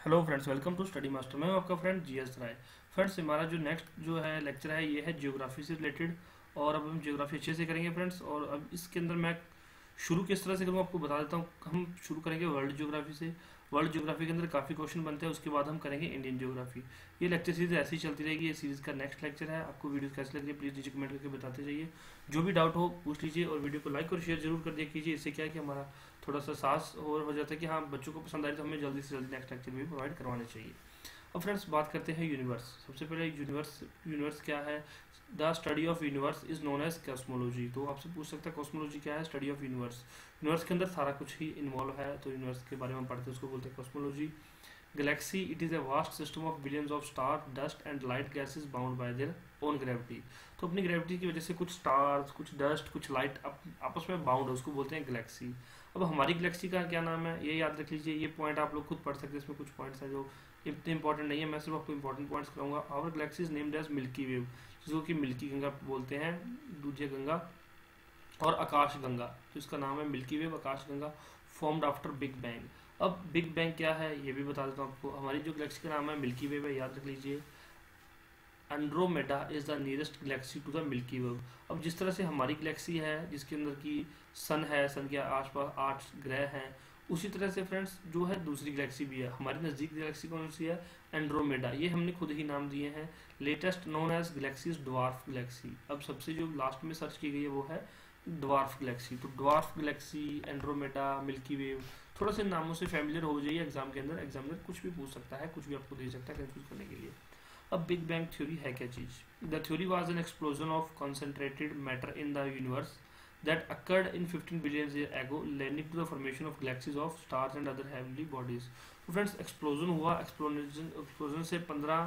Hello friends, welcome to Study Master. मैं हूं आपका फ्रेंड जीएस राय। फ्रेंड्स, हमारा जो नेक्स्ट जो है लेक्चर है ये है ज्योग्राफी से रिलेटेड। और अब हम ज्योग्राफी अच्छे से करेंगे फ्रेंड्स। और अब इसके अंदर मैं शुरू किस तरह से करूँगा आपको बता देता हूँ। हम शुरू करेंगे वर्ल्ड ज्योग्राफी से। वर्ल्ड ज्योग्राफी के अंदर काफ़ी क्वेश्चन बनते हैं, उसके बाद हम करेंगे इंडियन ज्योग्राफी। ये लेक्चर सीरीज ऐसी ही चलती रहेगी। ये सीरीज का नेक्स्ट लेक्चर है। आपको वीडियो कैसे लग रही है प्लीज़ नीचे कमेंट करके बताते जाइए। जो भी डाउट हो पूछ लीजिए और वीडियो को लाइक और शेयर जरूर कर दिया कीजिए। इससे क्या है कि हमारा थोड़ा सा साहस और हो जाता है कि हाँ, बच्चों को पसंद आए तो हमें जल्दी से जल्दी नेक्स्ट लेक्चर भी प्रोवाइड करवाने चाहिए। अब फ्रेंड्स बात करते हैं यूनिवर्स। सबसे पहले यूनिवर्स क्या है। The study of universe is known as cosmology. तो आपसे पूछ सकता है कॉस्मोलॉजी क्या है। स्टडी ऑफ यूनिवर्स, यूनिवर्स के अंदर सारा कुछ ही इन्वॉल्व है, तो यूनिवर्स के बारे में पढ़ते हैं उसको बोलते हैं cosmology. Galaxy, it is a vast system of billions of star, dust and light gases bound by their own gravity. तो अपनी ग्रेविटी की वजह से कुछ स्टार्स, कुछ डस्ट, कुछ लाइट आपस में बाउंड है, उसको बोलते हैं गैलेक्सी। अब हमारी गैलेक्सी का क्या नाम है ये याद रख लीजिए। ये पॉइंट आप लोग खुद पढ़ सकते हैं, इसमें कुछ पॉइंट्स हैं जो इतने इंपॉर्टेंट नहीं है, मैं सिर्फ आपको इंपॉर्टेंट पॉइंट्स कराऊंगा। Our galaxy is named as Milky wave, जिसको कि मिल्की गंगा बोलते हैं, दूधिया गंगा और आकाश गंगा। तो इसका नाम है Milky Way, Akash Ganga, formed after big bang. अब बिग बैंग क्या है ये भी बता देता हूँ आपको। हमारी जो गैलेक्सी का नाम है मिल्की वेव है, याद रख लीजिए। Andromeda is the nearest galaxy to the Milky wave. अब जिस तरह से हमारी गैलेक्सी है जिसके अंदर की सन है, सन के आसपास 8 ग्रह हैं, उसी तरह से फ्रेंड्स जो है दूसरी गैलेक्सी भी है। हमारी नज़दीक गैलेक्सी कौन सी है, एंड्रोमेडा। ये हमने खुद ही नाम दिए हैं। Latest known as galaxy is dwarf galaxy. अब सबसे जो लास्ट में सर्च की गई है वो है ड्वार्फ गैलेक्सी। तो dwarf Galaxy, Andromeda, milky wave, थोड़ा से नामों से फैमिलियर हो जाइए। एग्जाम के अंदर एग्जामिनर कुछ भी पूछ सकता है, कुछ भी आपको दे सकता है कंफ्यूज करने के लिए। अब बिग बैंग थ्योरी है क्या चीज। The theory was an explosion of concentrated matter in the universe that occurred in 15 billion years ago, leading to the formation of galaxies of stars and other heavenly bodies. तो friends explosion हुआ, explosion से 15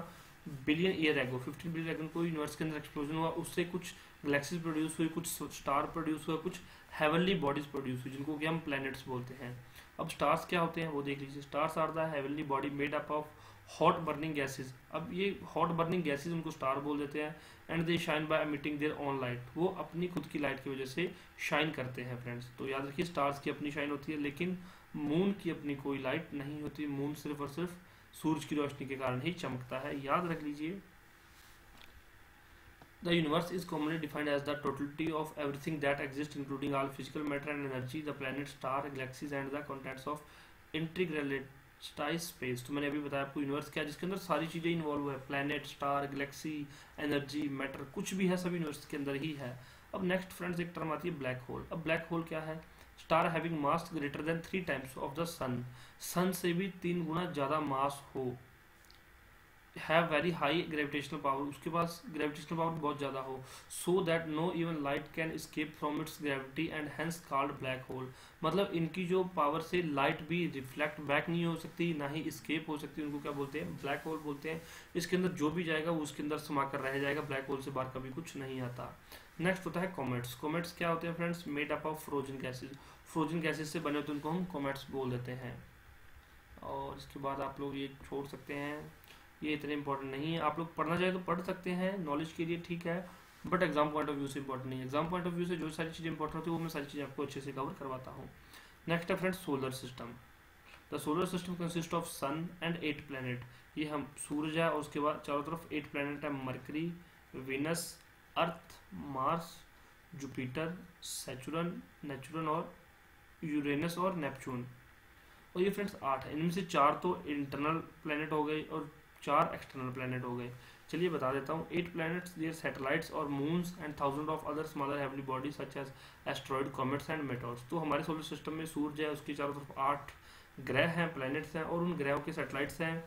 billion year ago, 15 billion एगो को universe के अंदर explosion हुआ, उससे कुछ गैलेक्सीज प्रोड्यूस हुई, कुछ स्टार प्रोड्यूस हुआ, कुछ हेवनली बॉडीज प्रोड्यूस हुई, जिनको कि हम प्लैनेट्स बोलते हैं। अब स्टार्स क्या होते हैं वो देख लीजिए। Stars are the heavenly body made up of hot burning gases. अब ये हॉट बर्निंग गैसेज उनको स्टार बोल देते हैं। And they shine by emitting their own light, वो अपनी खुद की लाइट की वजह से शाइन करते हैं फ्रेंड्स। तो याद रखिए स्टार्स की अपनी शाइन होती है, लेकिन मून की अपनी कोई लाइट नहीं होती। मून सिर्फ और सिर्फ सूरज की रोशनी के कारण ही चमकता है, याद रख लीजिए। The universe is commonly defined as the totality of everything that exists, including all physical matter and energy, the planets, stars, galaxies, and the contents of intergalactic space। तो मैंने अभी बताया आपको यूनिवर्स क्या है, जिसके अंदर सारी चीजें इन्वॉल्व है। Planet, star, Galaxy, energy, matter, कुछ भी है सब यूनिवर्स के अंदर ही है। अब नेक्स्ट फ्रेंड्स एक टर्म आती है ब्लैक होल। अब ब्लैक होल क्या है। Star having mass greater than 3 times of the sun, sun से भी 3 गुना ज्यादा मास हो, have very high gravitational power, उसके पास ग्रेविटेशनल पावर बहुत ज़्यादा हो, so that no even light can escape from its gravity and hence called black hole. मतलब इनकी जो पावर से लाइट भी रिफ्लेक्ट बैक नहीं हो सकती, ना ही एस्केप हो सकती, उनको क्या बोलते हैं, ब्लैक होल बोलते हैं। इसके अंदर जो भी जाएगा वो उसके अंदर समा कर रह जाएगा, ब्लैक होल से बाहर कभी कुछ नहीं आता। नेक्स्ट होता है कॉमेट्स। कॉमेट्स क्या होते हैं friends, made up of frozen gases. Frozen gases से बने होते हैं उनको हम कॉमेट्स बोल देते हैं। और इसके बाद आप लोग ये छोड़ सकते हैं, ये इतने इंपॉर्टेंट नहीं है। आप लोग पढ़ना चाहे तो पढ़ सकते हैं, नॉलेज के लिए ठीक है, but exam point of view से इंपॉर्टेंट नहीं है। एग्जाम पॉइंट ऑफ व्यू से जो सारी चीज़ें इंपॉर्टेंट होती है वो मैं सारी चीज़ें आपको अच्छे से कवर करवाता हूँ। नेक्स्ट है friends solar system. The solar system consist of sun and 8 planet. ये हम सूरज है और उसके बाद चारों तरफ 8 प्लैनेट है। मरकरी, वीनस, अर्थ, मार्स, जुपिटर, सैचुरन, नेचुरन और यूरेनस और नेपच्यून। और ये फ्रेंड्स 8 है। इनमें से 4 तो इंटरनल प्लैनेट हो गए और 4 एक्सटर्नल प्लैनेट हो गए। चलिए बता देता हूँ। 8 planets, their satellites और moons and thousands of other smaller heavenly bodies such as asteroid, comets and meteors। तो हमारे सोलर सिस्टम में सूरज है, उसके चारों तरफ 8 ग्रह हैं, प्लैनेट्स हैं और उन ग्रहों के सैटेलाइट्स हैं।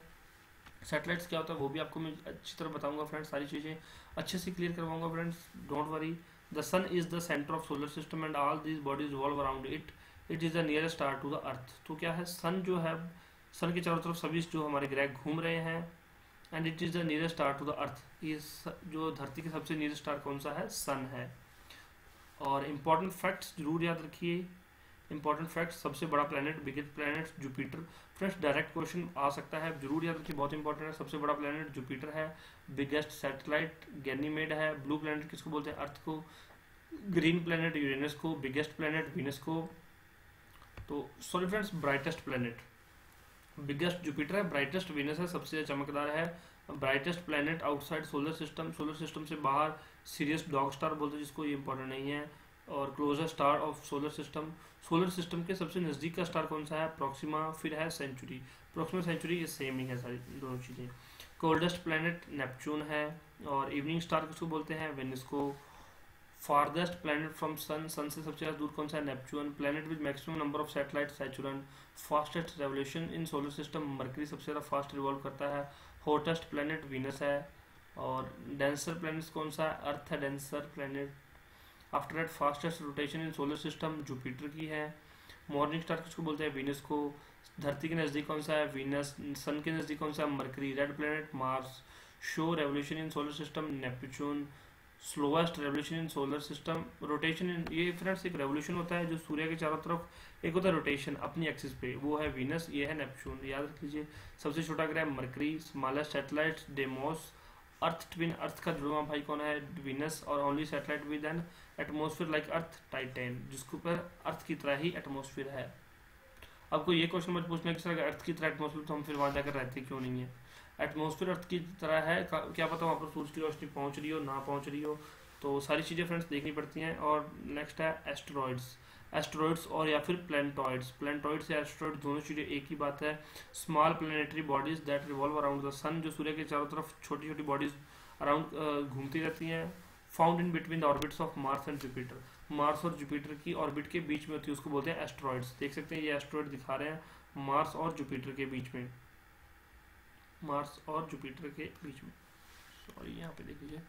सैटेलाइट्स क्या होता है वो भी आपको मैं अच्छी तरह बताऊंगा फ्रेंड्स, सारी चीज़ें अच्छे से क्लियर करवाऊंगा friends, don't worry. The sun is the centre of solar system and all these bodies revolve around it, it is the nearest star to the earth. तो क्या है, सन जो है, सन के चारों तरफ सभी जो हमारे ग्रह घूम रहे हैं, and it is the nearest star to the earth. ये जो धरती के सबसे नियरेस्ट स्टार कौन सा है, सन है। और इम्पॉर्टेंट फैक्ट्स जरूर याद रखिए। इंपॉर्टेंट फैक्ट्स, सबसे बड़ा planet, biggest planet Jupiter. Friends direct question आ सकता है, जरूर याद रखिए, बहुत इंपॉर्टेंट है। सबसे बड़ा प्लैनेट जुपिटर है। बिगेस्ट सैटेलाइट गैनीमेड है। ब्लू प्लैनेट किसको बोलते हैं, अर्थ को। ग्रीन प्लैनेट यूरेनस को। बिगेस्ट प्लैनेट वीनस को। तो sorry friends, brightest planet biggest Jupiter है, ब्राइटेस्ट वीनस है, सबसे चमकदार है, brightest planet outside solar system से बाहर सीरियस डॉग स्टार बोलते हैं जिसको, ये इंपॉर्टेंट नहीं है। और closest star of solar system के सबसे नज़दीक का स्टार कौन सा है, प्रॉक्सिमा, फिर है सेंचुरी। प्रॉक्सिमा सेंचुरी ये सेम ही है सारी दोनों चीज़ें। कोल्डेस्ट प्लेनेट नेपच्यून है, और इवनिंग स्टार किसको बोलते हैं, वेनिस को। फारदेस्ट प्लेनेट फ्रॉम सन से सबसे ज़्यादा दूर कौन सा है, Neptune. Planet with maximum number of satellite, Saturn. Fastest revolution in solar system, Mercury सबसे ज़्यादा फास्ट रिवॉल्व करता है। हॉटेस्ट प्लेनेट वीनस है। और डेंसर प्लेनेट कौन सा है, अर्थ है denser planet. After that fastest rotation in solar system Jupiter की है। मॉर्निंग स्टार किसको बोलते हैं, वीनस को। धरती के नज़दीक कौन सा है, वीनस। सन के नज़दीक कौन सा है, mercury. Red planet Mars. Show revolution in solar system, Neptune. Slowest revolution in solar system, rotation इन, ये फ्रेंड्स एक रेवोल्यूशन होता है जो सूर्य के चारों तरफ, एक होता है रोटेशन अपनी एक्सिस पे, वो है वीनस, ये है नेपच्यून, याद रख लीजिए। सबसे छोटा ग्रह Mercury. Smallest satellite Deimos. Earth twin, earth का जुड़वा भाई कौन है, वीनस। और only satellite with an atmosphere like earth, Titan, जिसके ऊपर अर्थ की तरह ही एटमॉस्फेयर है। आपको ये क्वेश्चन मत पूछना कि सर अगर अर्थ की तरह एटमॉस्फेयर तो हम फिर वहाँ जाकर रहते क्यों नहीं है। एटमॉस्फेयर अर्थ की तरह है, क्या पता वहाँ पर सूरज की रोशनी पहुँच रही हो ना पहुँच रही हो, तो सारी चीज़ें फ्रेंड्स देखनी पड़ती हैं। और नेक्स्ट है एस्ट्रॉइड्स और या फिर प्लेनेटॉइड्स या एस्ट्रॉइड, दोनों चीज़ें एक ही बात है। Small planetary bodies that revolve around the sun, जो सूर्य के चारों तरफ छोटी छोटी बॉडीज अराउंड घूमती रहती हैं। Found in between the orbits of Mars and Jupiter, Mars और जुपिटर की ऑर्बिट के बीच में होती है, उसको बोलते हैं एस्ट्रॉइड्स। देख सकते हैं ये एस्ट्रॉइड दिखा रहे हैं मार्स और जुपिटर के बीच में, मार्स और जुपिटर के बीच में, सॉरी यहाँ पे देख लीजिए,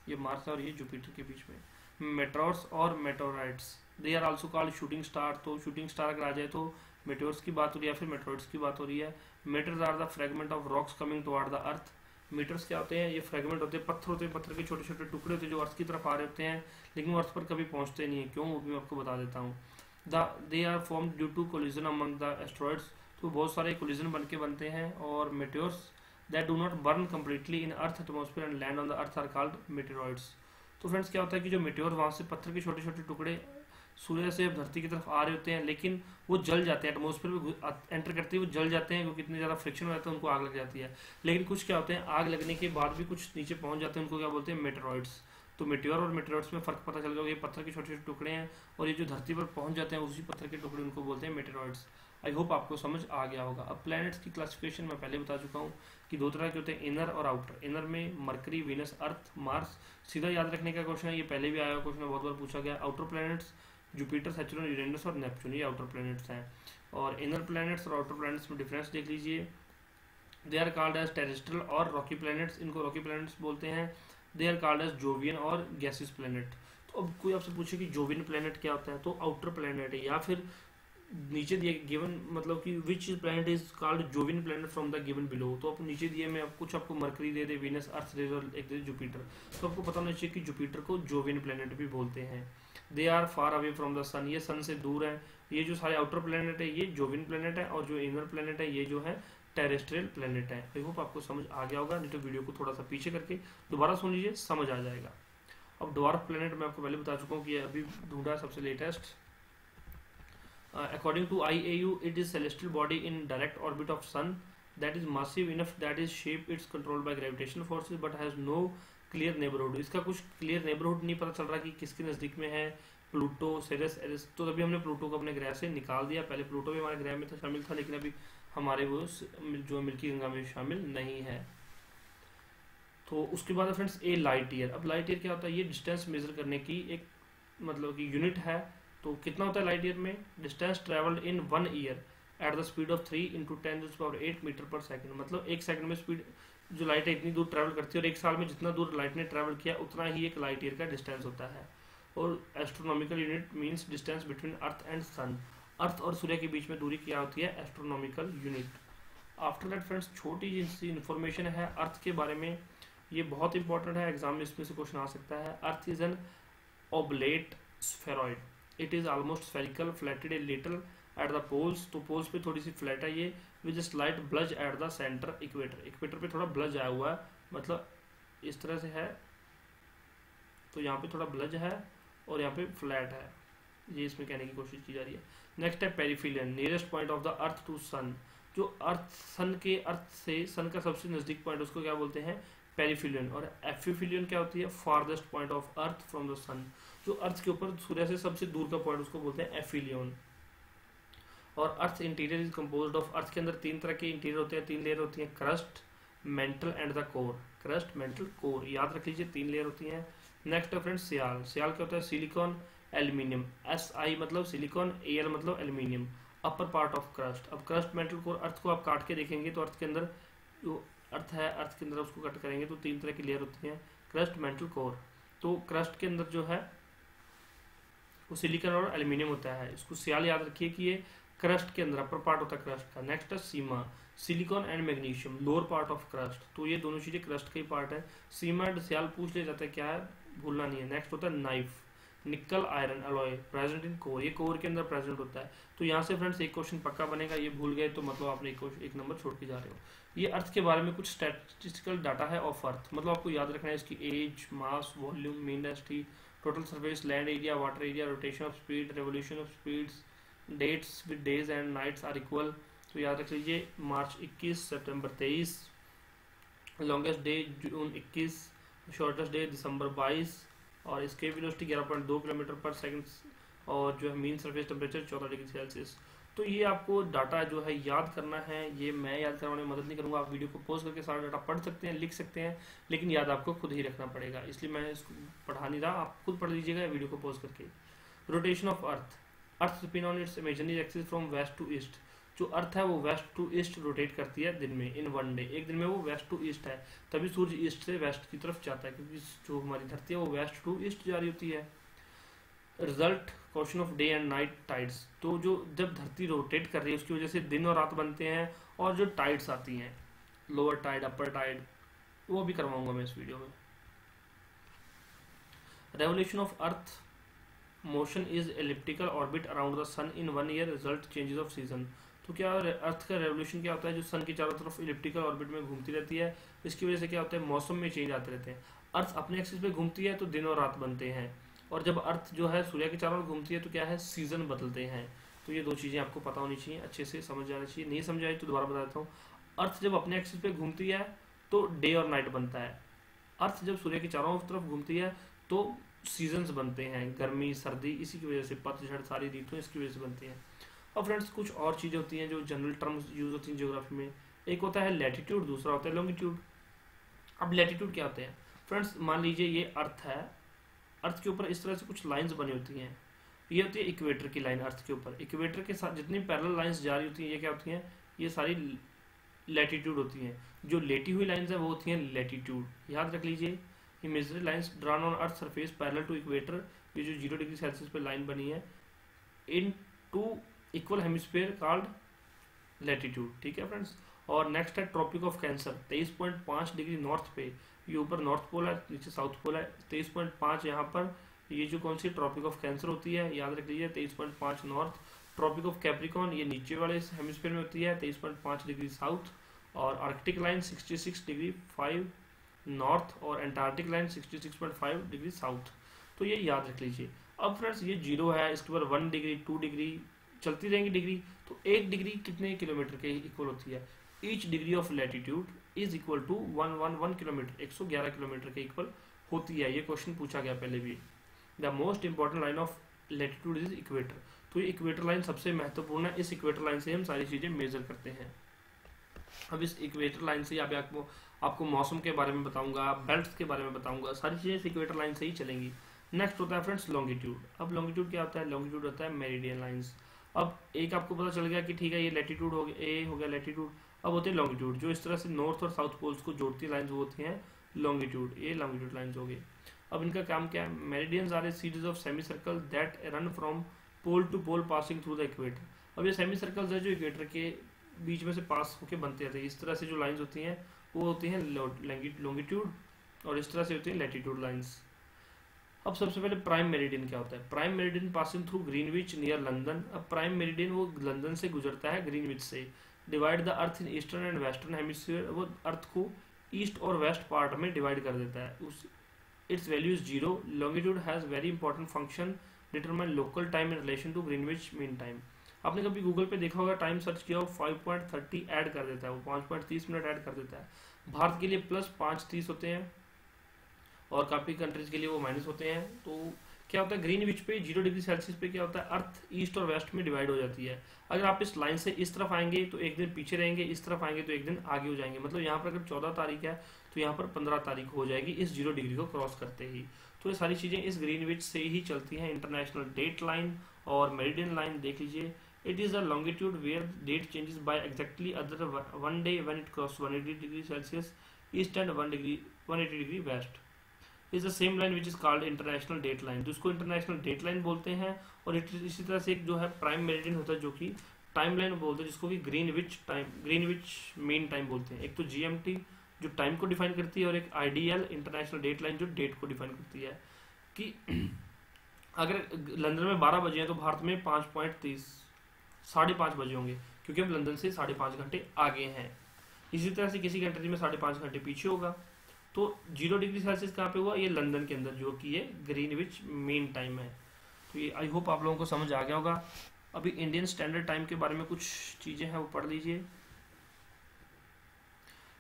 ये मार्स और ये जुपिटर के बीच में। मेटोर्स और meteorites, they are also called shooting star, तो शूटिंग स्टार अगर आ जाए तो मेटोर्स की बात हो रही है या फिर मेटोराइट्स की बात हो रही है। Meteors are the fragment of rocks coming toward the earth, meteors क्या होते हैं, ये फ्रेगमेंट होते हैं, पत्थर होते हैं, पत्थर के छोटे छोटे टुकड़े होते हैं जो अर्थ की तरफ आ रहे होते हैं, लेकिन वो अर्थ पर कभी पहुंचते नहीं है, क्यों वो भी मैं आपको बता देता हूँ। They are form due to collision among the asteroids, तो बहुत सारे कोलिजन बन के बनते हैं। और meteors that do not burn completely in earth atmosphere and land on the earth are called meteoroids. तो फ्रेंड्स क्या होता है कि जो मेटेओर वहाँ से पत्थर के छोटे छोटे टुकड़े सूर्य से धरती की तरफ आ रहे होते हैं, लेकिन वो जल जाते हैं, एटमॉस्फेयर में एंटर करते ही वो जल जाते हैं, क्योंकि इतनी ज़्यादा फ्रिक्शन हो जाता है, उनको आग लग जाती है। लेकिन कुछ क्या होते हैं, आग लगने के बाद भी कुछ नीचे पहुंच जाते हैं, उनको क्या बोलते हैं, मेटेरॉइड्स। तो मेटेओर और मेटेरॉइड्स में फ़र्क पता चल गया, ये पत्थर के छोटे छोटे टुकड़े हैं, और ये जो धरती पर पहुंच जाते हैं उसी पत्थर के टुकड़े, उनको बोलते हैं मेटेरॉइड्स। आई होप आपको समझ आ गया होगा। अब प्लैनेट्स की क्लासिफिकेशन मैं पहले बता चुका हूँ कि दो तरह के होते हैं, इनर और आउटर। इनर में मरकरी, वीनस, अर्थ, मार्स, सीधा याद रखने का क्वेश्चन है, ये पहले भी आया हुआ क्वेश्चन, बहुत बार पूछा गया। Outer planets Jupiter, Saturn, Uranus और नेपच्यून, ये आउटर प्लैनेट्स हैं। और इनर प्लैनेट्स और आउटर प्लैनेट्स में डिफरेंस देख लीजिए। They are called as terrestrial और रॉकी प्लैनेट्स, इनको रॉकी प्लैनेट्स बोलते हैं। They are called as jovian और गैसियस प्लैनेट। तो अब कोई आपसे पूछे कि जोवियन प्लैनेट क्या होता है, तो आउटर प्लैनेट है, या फिर नीचे दिए गिवन मतलब कि which planet is called Jovian planet from the given below, तो आप नीचे दिए में कुछ आपको मरकरी दे दे, वीनस, अर्थ दे दे और एक दे जुपिटर, तो आपको पता होना चाहिए कि जुपिटर को जोवियन प्लैनेट भी बोलते हैं। They are far away from the sun, ये सन से दूर है। ये जो सारे आउटर प्लैनेट है ये जोवियन प्लैनेट है, और जो इनर प्लैनेट है ये जो है टेरेस्ट्रियल प्लैनेट है। आई होप आपको समझ आ गया होगा, नहीं तो वीडियो को थोड़ा सा पीछे करके दोबारा सुन लीजिए, समझ आ जाएगा। अब ड्वार्फ प्लैनेट मैं आपको पहले बता चुका हूँ कि ये अभी ढूंढा सबसे latest. According to IAU, it is celestial body in direct orbit of sun that is massive enough that is shape it's controlled by gravitational forces but has no clear neighborhood। इसका कुछ क्लियर नेबरहुड नहीं पता चल रहा कि किसके नज़दीक में है, प्लूटो, सेरेस, एरिस। तो अभी हमने प्लूटो को अपने ग्रह से निकाल दिया, पहले प्लूटो भी हमारे ग्रह में शामिल था, लेकिन अभी हमारे वो जो मिल्की गंगा में शामिल नहीं है। तो उसके बाद फ्रेंड्स ए लाइट ईयर। अब लाइट ईयर क्या होता है, ये डिस्टेंस मेजर करने की एक मतलब कि यूनिट है। तो कितना होता है लाइट ईयर में, distance travelled in 1 year at the speed of 3 × 10⁸ meter पर सेकंड। मतलब एक सेकंड में स्पीड जो लाइट है इतनी दूर ट्रैवल करती है, और एक साल में जितना दूर लाइट ने ट्रैवल किया उतना ही एक लाइट ईयर का डिस्टेंस होता है। और astronomical unit means distance between earth and sun, earth और सूर्य के बीच में दूरी क्या होती है, astronomical unit. After that friends छोटी सी इन्फॉर्मेशन है अर्थ के बारे में, ये बहुत इंपॉर्टेंट है, एग्जाम में इसमें से क्वेश्चन आ सकता है। Earth is an oblate spheroid, it is almost spherical, flatted a little at the poles, तो पोल्स पे थोड़ी सी फ्लैट है ये, with slight bulge at the centre, equator, equator पे थोड़ा ब्लज आया हुआ है, मतलब इस तरह से है, तो यहाँ पे थोड़ा ब्लज है और यहाँ पे फ्लैट है, ये इसमें कहने की कोशिश की जा रही है। नेक्स्ट है perihelion, nearest point of the earth to sun, जो अर्थ से सन का सबसे नजदीक पॉइंट उसको क्या बोलते हैं, पेरिफेरियन। और एफिफिलियन क्या होती है, farthest point of earth from the sun. जो अर्थ के ऊपर सूर्य से सबसे दूर का पॉइंट उसको बोलते हैं एफिलियन। और earth interior is composed of, earth के अंदर तीन तरह के इंटीरियर होते हैं, तीन लेयर होती हैं, crust, mental and the core. Crust, mental, core, याद रख लीजिए तीन लेयर होती हैं। नेक्स्ट है फ्रेंड्स सियाल। सियाल क्या होता है, सिलिकॉन, एल्यूमिनियम। SI मतलब सिलिकॉन, AL मतलब aluminium. Upper part of crust. अब क्रस्ट, मेंटल, कोर, अर्थ को आप काट के देखेंगे तो अर्थ के अंदर जो अर्थ है, अर्थ के अंदर उसको कट करेंगे तो तीन तरह की लेयर होती हैं, क्रस्ट, मेंटल, कोर। तो क्रस्ट के अंदर जो है वो सिलिकॉन और एल्यूमिनियम होता है। इसको सियाल याद रखिए कि ये क्रस्ट के अंदर अपर पार्ट होता है क्रस्ट का। नेक्स्ट है sima, silicon and magnesium, lower part of crust. तो ये दोनों चीजें क्रस्ट का ही पार्ट है। सीमा एंड सियाल पूछ लिया जाता है, क्या है भूलना नहीं है। नेक्स्ट होता है नाइफ, निकल iron alloy, present in core, ये कोर के अंदर प्रेजेंट होता है। तो यहाँ से फ्रेंड्स एक क्वेश्चन पक्का बनेगा, ये भूल गए तो मतलब आपने एक नंबर छोड़ के जा रहे हो। ये अर्थ के बारे में कुछ स्टैटिस्टिकल डाटा है ऑफ अर्थ, मतलब आपको याद रखना है इसकी age, mass, volume, mean density, total surface, land area, water area, rotation of speed, revolution of speeds, dates with days and nights are equal. तो याद रख लीजिए मार्च 21, सितंबर 23, longest day June 21, shortest day दिसंबर 22, और इसके वेलोसिटी 11.2 किलोमीटर पर second, और जो है mean surface temperature 14 degree Celsius. तो ये आपको डाटा जो है याद करना है, ये मैं याद करवाने में मदद नहीं करूंगा, आप वीडियो को पॉज करके सारा डाटा पढ़ सकते हैं, लिख सकते हैं, लेकिन याद आपको खुद ही रखना पड़ेगा, इसलिए मैं इसको पढ़ा नहीं रहा, आप खुद पढ़ लीजिएगा वीडियो को पॉज करके। Rotation of earth, earth spin on its imaginary axis from west to east. जो अर्थ है वो वेस्ट टू ईस्ट रोटेट करती है दिन में, इन वन डे, एक दिन में वो वेस्ट टू ईस्ट है, तभी सूर्य ईस्ट से वेस्ट की तरफ जाता है, क्योंकि जो हमारी धरती है वो वेस्ट टू ईस्ट जा रही होती है। Result question of day and night tides. तो जो जब धरती रोटेट कर रही है उसकी वजह से दिन और रात बनते हैं, और जो टाइड्स आती हैं, लोअर टाइड, अपर टाइड, वो भी करवाऊंगा मैं इस वीडियो में। Revolution of earth motion is elliptical orbit around the sun in 1 year, result changes of season. तो क्या अर्थ का रेवोल्यूशन क्या होता है, जो सन की चारों तरफ इलिप्टिकल ऑर्बिट में घूमती रहती है, इसकी वजह से क्या होता है, मौसम में चेंज आते रहते हैं। अर्थ अपने एक्सिस पे घूमती है तो दिन और रात बनते हैं, और जब अर्थ जो है सूर्य के चारों ओर घूमती है तो क्या है, सीजन बदलते हैं। तो ये दो चीजें आपको पता होनी चाहिए, अच्छे से समझ जानी चाहिए, नहीं समझ आई तो दोबारा बता देता हूँ। अर्थ जब अपने एक्सिस पे घूमती है तो डे और नाइट बनता है, अर्थ जब सूर्य के चारों तरफ घूमती है तो सीजन्स बनते हैं, गर्मी, सर्दी, इसी की वजह से पतझड़, सारी ऋतुएं इसकी वजह से बनती हैं। और फ्रेंड्स कुछ और चीज़ें होती हैं जो जनरल टर्म्स यूज होती हैं ज्योग्राफी में, एक होता है लैटिट्यूड, दूसरा होता है लॉन्गिट्यूड। अब लैटिट्यूड क्या होते हैं फ्रेंड्स, मान लीजिए ये अर्थ है, अर्थ के ऊपर इस तरह से कुछ लाइंस बनी होती हैं, ये होती है इक्वेटर की लाइन। अर्थ के ऊपर इक्वेटर के साथ जितनी पैरेलल लाइंस जा रही होती हैं, ये क्या होती हैं, ये सारी लैटिट्यूड होती हैं। जो लेटी हुई लाइंस है वो होती हैं लैटिट्यूड, याद रख लीजिए। Imaginary lines drawn on earth surface parallel to equator, ये जो 0 डिग्री सेल्सियस पे लाइन बनी है, in two equal hemisphere called latitude, ठीक है फ्रेंड्स। और नेक्स्ट है tropic of cancer, 23.5 degree north पे, ये ऊपर नॉर्थ पोल है, नीचे साउथ पोल है, 23.5 यहाँ पर, ये जो कौन सी ट्रॉपिक ऑफ कैंसर होती है, याद रख लीजिए 23.5 नॉर्थ। ट्रॉपिक ऑफ कैप्रिकॉन ये नीचे वाले हेमिस्फीयर में होती है, 23.5 डिग्री साउथ। और आर्कटिक लाइन 66 डिग्री 5 नॉर्थ, और एंटार्क्टिक लाइन 66.5 डिग्री साउथ। तो ये याद रख लीजिए। अब फ्रेंड्स ये 0 है, इसके ऊपर 1 डिग्री 2 डिग्री चलती रहेंगी डिग्री, तो 1 डिग्री कितने किलोमीटर के इक्वल होती है, each degree of latitude is equal to 111 kilometer, 111 kilometer के इक्वल होती है। ये क्वेश्चन पूछा गया पहले भी। The most important line of latitude is equator. तो ये इक्वेटर लाइन सबसे महत्वपूर्ण है, इस इक्वेटर लाइन से हम सारी चीजें मेजर करते हैं। अब इस इक्वेटर लाइन से आपको मौसम के बारे में बताऊंगा, बेल्ट्स के बारे में बताऊंगा, सारी चीजें इस इक्वेटर लाइन से ही चलेंगी। नेक्स्ट होता है फ्रेंड्स लॉन्गिट्यूड। अब लॉन्गिट्यूड क्या होता है, लॉन्गिट्यूड होता है मेरिडियन लाइंस। अब एक आपको पता चल गया कि ठीक है ये लैटिट्यूड हो गया, ए हो गया लैटिट्यूड। अब होते हैं लॉन्गिट्यूड, जो इस तरह से नॉर्थ और साउथ पोल्स को जोड़ती लाइंस वो होती हैं लॉन्गिट्यूड, ये लॉन्गिट्यूड लाइंस हो गई। अब इनका काम क्या है, meridians are a series of semi circle that run from pole to pole passing through the equator. अब ये सेमी सर्कल्स है जो इक्वेटर के बीच में से पास होकर बनते रहते हैं। इस तरह से जो लाइंस होती हैं वो होती हैं लॉन्गिट्यूड, और इस तरह से होती है लैटिट्यूड लाइंस। अब सबसे पहले प्राइम मेरिडियन क्या होता है, prime meridian passing through Greenwich near London. अब प्राइम मेरिडियन वो लंदन से गुजरता है ग्रीनविच से। Divide the earth in eastern and western hemisphere, वो अर्थ को ईस्ट और वेस्ट पार्ट में डिवाइड कर देता है। Its value is 0। Longitude has very important function determine local time in relation to Greenwich mean time. आपने कभी गूगल पे देखा होगा, टाइम सर्च किया हो 5.30 ऐड कर देता है, वो 5.30 मिनट ऐड कर देता है। भारत के लिए प्लस 5:30 होते हैं और काफ़ी कंट्रीज के लिए वो माइनस होते हैं। तो क्या होता है, ग्रीनविच पे 0 डिग्री सेल्सियस पे क्या होता है, अर्थ ईस्ट और वेस्ट में डिवाइड हो जाती है। अगर आप इस लाइन से इस तरफ आएंगे तो एक दिन पीछे रहेंगे, इस तरफ आएंगे तो एक दिन आगे हो जाएंगे। मतलब यहाँ पर अगर 14 तारीख है तो यहाँ पर 15 तारीख हो जाएगी इस 0 डिग्री को क्रॉस करते ही। तो ये सारी चीज़ें इस ग्रीनविच से ही चलती हैं। इंटरनेशनल डेट लाइन और मेरिडियन लाइन देख लीजिए। It is the longitude where date changes by exactly other one day when it cross 180 degree Celsius east and 180 degree west is the same line which is called international date line. तो इसको international date line बोलते हैं। और इसी तरह से एक जो है प्राइम मेरिडियन होता है जो कि टाइम लाइन बोलते हैं, जिसको कि ग्रीनविच मेन टाइम बोलते हैं। एक तो जीएमटी जो टाइम को डिफाइन करती है और एक आईडीएल इंटरनेशनल डेट लाइन जो डेट को डिफाइन करती है। कि अगर लंदन में 12 बजे हैं तो भारत में 5.30 5:30 बजे होंगे, क्योंकि हम लंदन से 5.5 घंटे आगे हैं। इसी तरह से किसी कंट्री में 5.5 घंटे पीछे होगा। तो 0 डिग्री सेल्सियस कहाँ पे हुआ, ये लंदन के अंदर, जो कि ये ग्रीनविच मेन टाइम है। तो ये आई होप आप लोगों को समझ आ गया होगा। अभी इंडियन स्टैंडर्ड टाइम के बारे में कुछ चीज़ें हैं वो पढ़ लीजिए।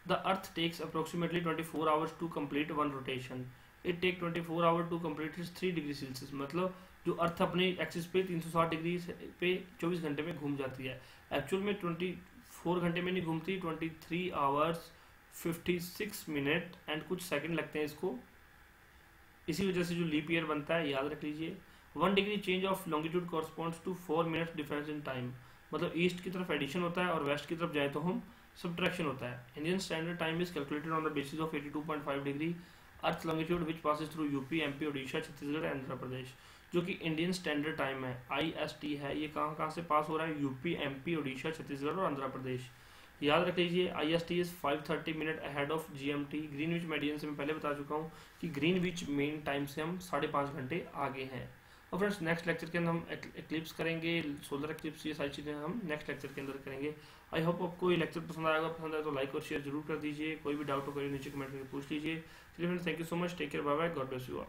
The earth takes approximately 24 hours to complete one rotation. It take 24 hour to complete 3 degree Celsius. मतलब जो अर्थ अपने एक्सिस पे 360 डिग्री पे 24 घंटे में घूम जाती है, एक्चुअल में 24 घंटे में नहीं घूमती, 23 आवर्स 56 मिनट एंड कुछ सेकंड लगते हैं इसको। इसी वजह से जो लीप ईयर बनता है याद रख लीजिए। 1 degree change of longitude corresponds to 4 minutes difference in time. मतलब ईस्ट की तरफ एडिशन होता है और वेस्ट की तरफ जाए तो हम सब्ट्रैक्शन होता है। Indian standard time is calculated on the basis of 82.5 degree earth longitude which passes through UP, MP, Odisha, Chhattisgarh and Andhra Pradesh. जो कि इंडियन स्टैंडर्ड टाइम है, IST है, ये कहाँ कहाँ से पास हो रहा है, यूपी, एमपी, ओडिशा, छत्तीसगढ़ और आंध्र प्रदेश। याद रख लीजिए IST is 5:30 minute ahead of GMT। Greenwich median से मैं पहले बता चुका हूँ कि ग्रीनविच मेन टाइम से हम 5.5 घंटे आगे हैं। और फ्रेंड्स नेक्स्ट लेक्चर के अंदर हम एक्लिप्स करेंगे, सोलर एक्लिप्स, ये सारी चीज़ें हम नेक्स्ट लेक्चर के अंदर करेंगे। आई होप आपको ये लेक्चर पसंद आएगा। पसंद आए तो लाइक और शेयर जरूर कर दीजिए। कोई भी डाउट हो कोई नीचे कमेंट करके पूछ लीजिए। चलिए friends, thank you so much, take care, bye bye, God bless you all.